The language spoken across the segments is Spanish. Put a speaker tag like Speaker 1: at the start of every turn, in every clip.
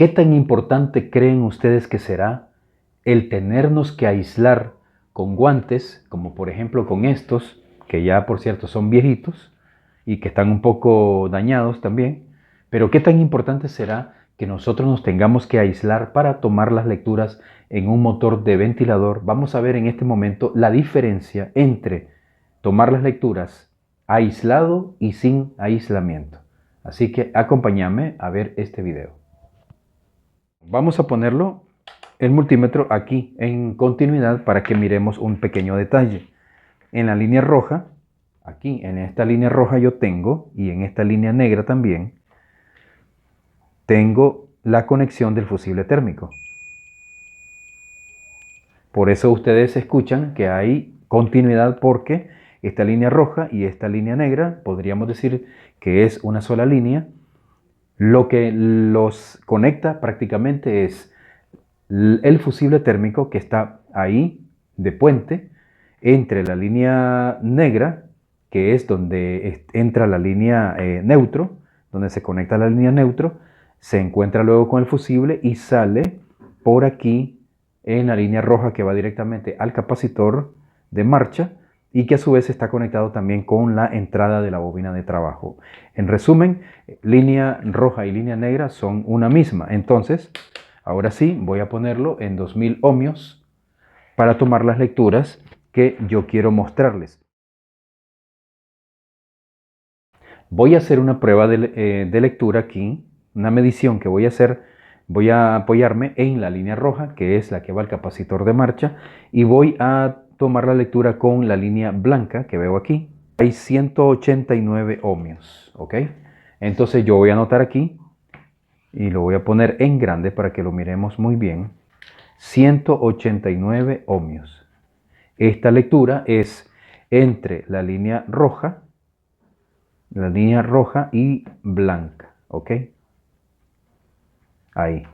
Speaker 1: ¿Qué tan importante creen ustedes que será el tenernos que aislar con guantes, como por ejemplo con estos, que ya por cierto son viejitos y que están un poco dañados también? Pero ¿qué tan importante será que nosotros nos tengamos que aislar para tomar las lecturas en un motor de ventilador? Vamos a ver en este momento la diferencia entre tomar las lecturas aislado y sin aislamiento. Así que acompáñame a ver este video. Vamos a ponerlo el multímetro aquí en continuidad para que miremos un pequeño detalle. En la línea roja, aquí en esta línea roja yo tengo, y en esta línea negra también, tengo la conexión del fusible térmico. Por eso ustedes escuchan que hay continuidad, porque esta línea roja y esta línea negra, podríamos decir que es una sola línea. Lo que los conecta prácticamente es el fusible térmico que está ahí de puente entre la línea negra, que es donde entra la línea neutro, donde se conecta la línea neutro, se encuentra luego con el fusible y sale por aquí en la línea roja que va directamente al capacitor de marcha y que a su vez está conectado también con la entrada de la bobina de trabajo. En resumen, línea roja y línea negra son una misma. Entonces, ahora sí, voy a ponerlo en 2000 ohmios para tomar las lecturas que yo quiero mostrarles. Voy a hacer una prueba de lectura aquí, una medición que voy a hacer. Voy a apoyarme en la línea roja, que es la que va al capacitor de marcha, y voy a tomar la lectura con la línea blanca que veo aquí. Hay 189 ohmios, ¿ok? Entonces yo voy a anotar aquí y lo voy a poner en grande para que lo miremos muy bien. 189 ohmios. Esta lectura es entre la línea roja y blanca, ¿ok? Ahí.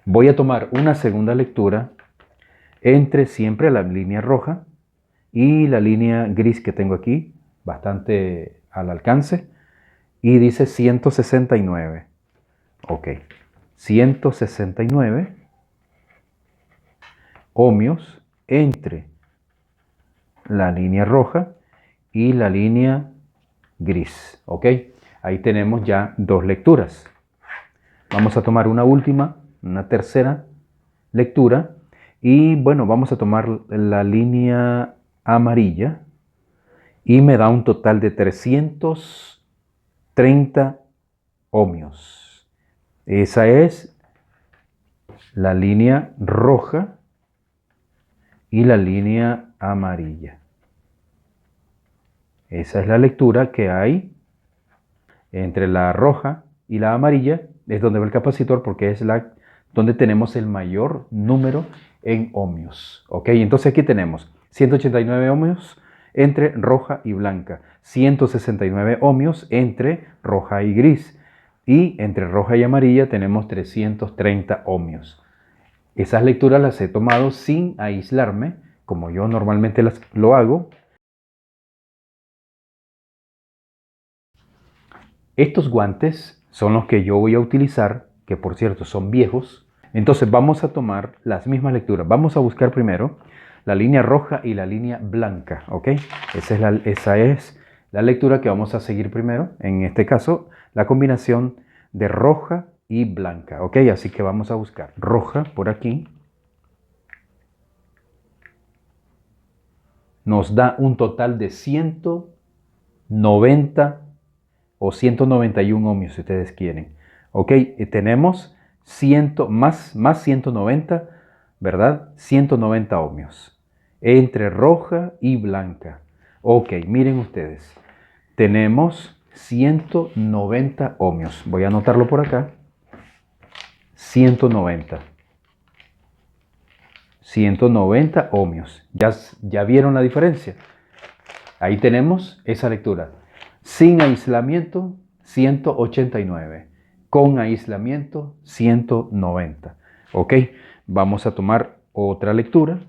Speaker 1: Voy a tomar una segunda lectura entre siempre la línea roja y la línea gris que tengo aquí, bastante al alcance, y dice 169. Ok, 169 ohmios entre la línea roja y la línea gris. Ok, ahí tenemos ya dos lecturas. Vamos a tomar una última, una tercera lectura, y bueno, vamos a tomar la línea amarilla y me da un total de 330 ohmios. Esa es la línea roja y la línea amarilla. Esa es la lectura que hay entre la roja y la amarilla. Es donde va el capacitor, porque es donde tenemos el mayor número en ohmios. Ok, entonces aquí tenemos 189 ohmios entre roja y blanca, 169 ohmios entre roja y gris, y entre roja y amarilla tenemos 330 ohmios. Esas lecturas las he tomado sin aislarme, como yo normalmente lo hago. Estos guantes son los que yo voy a utilizar, que por cierto son viejos. Entonces vamos a tomar las mismas lecturas. Vamos a buscar primero la línea roja y la línea blanca, ¿ok? Esa es la lectura que vamos a seguir primero. En este caso, la combinación de roja y blanca, ¿ok? Así que vamos a buscar roja por aquí. Nos da un total de 190 o 191 ohmios, si ustedes quieren. Ok, tenemos 100 más 190, ¿verdad? 190 ohmios entre roja y blanca. Ok, miren ustedes, tenemos 190 ohmios. Voy a anotarlo por acá. 190 ohmios. ¿Ya vieron la diferencia? Ahí tenemos esa lectura. Sin aislamiento, 189. Con aislamiento, 190. Ok, vamos a tomar otra lectura.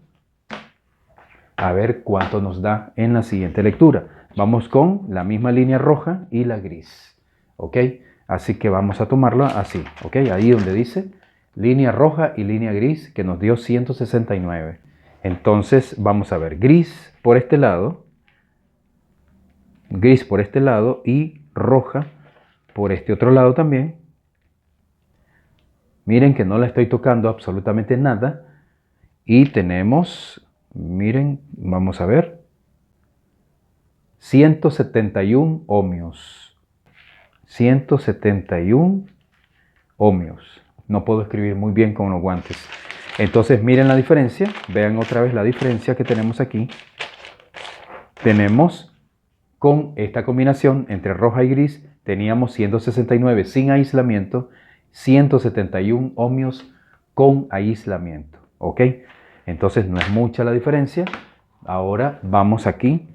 Speaker 1: A ver cuánto nos da en la siguiente lectura. Vamos con la misma línea roja y la gris. Ok, Así que vamos a tomarla así, ¿ok? Ahí donde dice línea roja y línea gris, que nos dio 169. Entonces vamos a ver gris por este lado y roja por este otro lado también. Miren que no la estoy tocando absolutamente nada. Y tenemos, miren, vamos a ver, 171 ohmios. 171 ohmios. No puedo escribir muy bien con los guantes. Entonces miren la diferencia. Vean otra vez la diferencia que tenemos aquí. Tenemos con esta combinación entre roja y gris, teníamos 169 sin aislamiento, 171 ohmios con aislamiento. ¿Ok? Entonces no es mucha la diferencia. Ahora vamos aquí.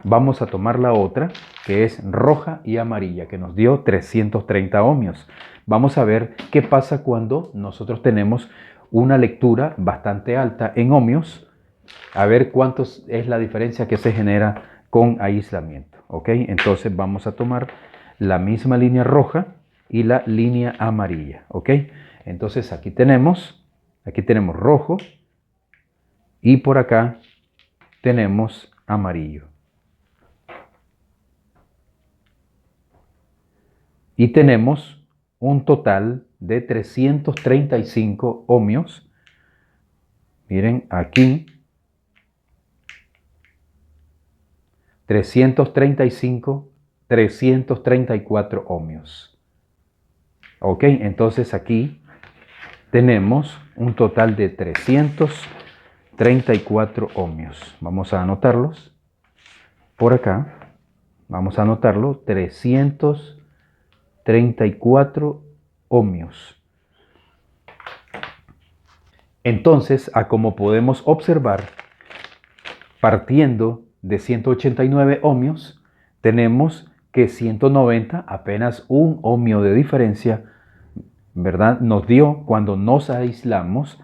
Speaker 1: Vamos a tomar la otra, que es roja y amarilla, que nos dio 330 ohmios. Vamos a ver qué pasa cuando nosotros tenemos una lectura bastante alta en ohmios. A ver cuánto es la diferencia que se genera con aislamiento. ¿Ok? Entonces vamos a tomar la misma línea roja y la línea amarilla. ¿Ok? Entonces aquí tenemos rojo y por acá tenemos amarillo. Y tenemos un total de 335 ohmios. Miren aquí. 335, 334 ohmios. Ok, entonces aquí tenemos un total de 334 ohmios. Vamos a anotarlos por acá. Vamos a anotarlo, 334 ohmios. Entonces, a como podemos observar, partiendo de 189 ohmios, tenemos que 190, apenas un ohmio de diferencia, ¿verdad? Nos dio cuando nos aislamos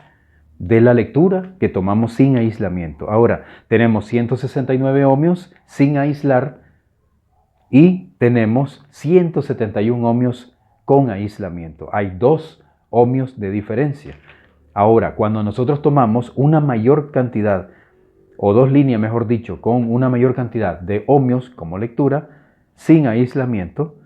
Speaker 1: de la lectura que tomamos sin aislamiento. Ahora, tenemos 169 ohmios sin aislar y tenemos 171 ohmios con aislamiento. Hay 2 ohmios de diferencia. Ahora, cuando nosotros tomamos una mayor cantidad, o 2 líneas, mejor dicho, con una mayor cantidad de ohmios como lectura, sin aislamiento,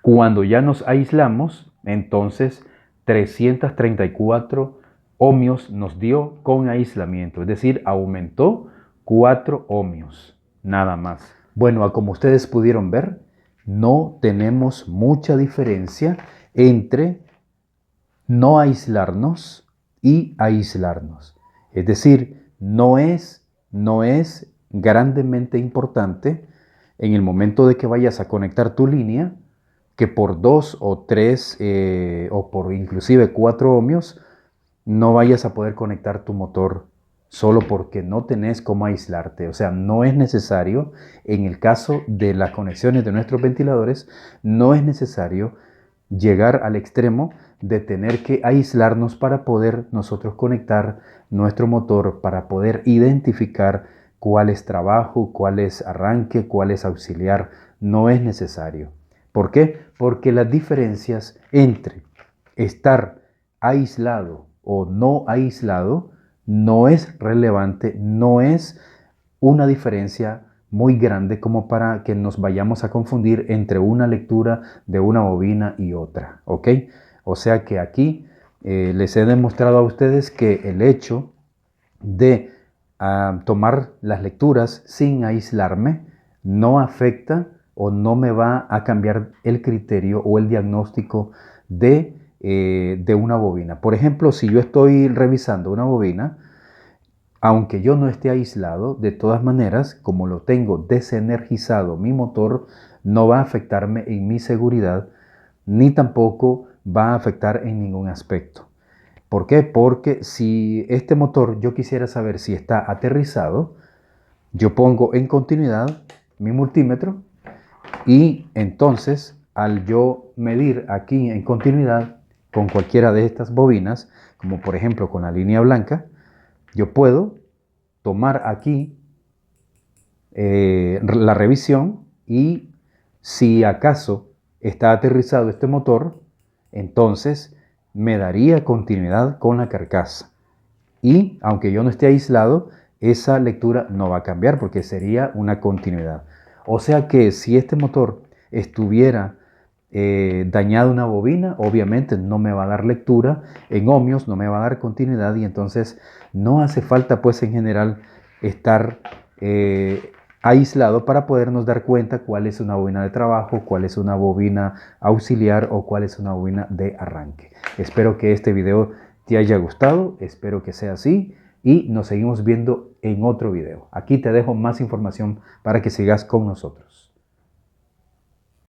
Speaker 1: cuando ya nos aislamos, entonces 334 ohmios nos dio con aislamiento, es decir, aumentó 4 ohmios, nada más. Bueno, como ustedes pudieron ver, no tenemos mucha diferencia entre no aislarnos y aislarnos. Es decir, no es grandemente importante en el momento de que vayas a conectar tu línea que por 2 o 3 o por inclusive 4 ohmios no vayas a poder conectar tu motor solo porque no tenés cómo aislarte. O sea, no es necesario, en el caso de las conexiones de nuestros ventiladores, no es necesario llegar al extremo de tener que aislarnos para poder nosotros conectar nuestro motor, para poder identificar cuál es trabajo, cuál es arranque, cuál es auxiliar. No es necesario. ¿Por qué? Porque las diferencias entre estar aislado o no aislado no es relevante, no es una diferencia muy grande como para que nos vayamos a confundir entre una lectura de una bobina y otra, ¿ok? O sea que aquí les he demostrado a ustedes que el hecho de tomar las lecturas sin aislarme no afecta o no me va a cambiar el criterio o el diagnóstico de una bobina. Por ejemplo, si yo estoy revisando una bobina, aunque yo no esté aislado, de todas maneras, como lo tengo desenergizado mi motor, no va a afectarme en mi seguridad, ni tampoco va a afectar en ningún aspecto. ¿Por qué? Porque si este motor yo quisiera saber si está aterrizado, yo pongo en continuidad mi multímetro y entonces al yo medir aquí en continuidad con cualquiera de estas bobinas, como por ejemplo con la línea blanca, yo puedo tomar aquí la revisión y si acaso está aterrizado este motor, entonces me daría continuidad con la carcasa. Y aunque yo no esté aislado, esa lectura no va a cambiar porque sería una continuidad. O sea que si este motor estuviera dañada una bobina, obviamente no me va a dar lectura en ohmios, no me va a dar continuidad, y entonces no hace falta pues en general estar aislado para podernos dar cuenta cuál es una bobina de trabajo, cuál es una bobina auxiliar o cuál es una bobina de arranque. Espero que este video te haya gustado, espero que sea así y nos seguimos viendo en otro video. Aquí te dejo más información para que sigas con nosotros.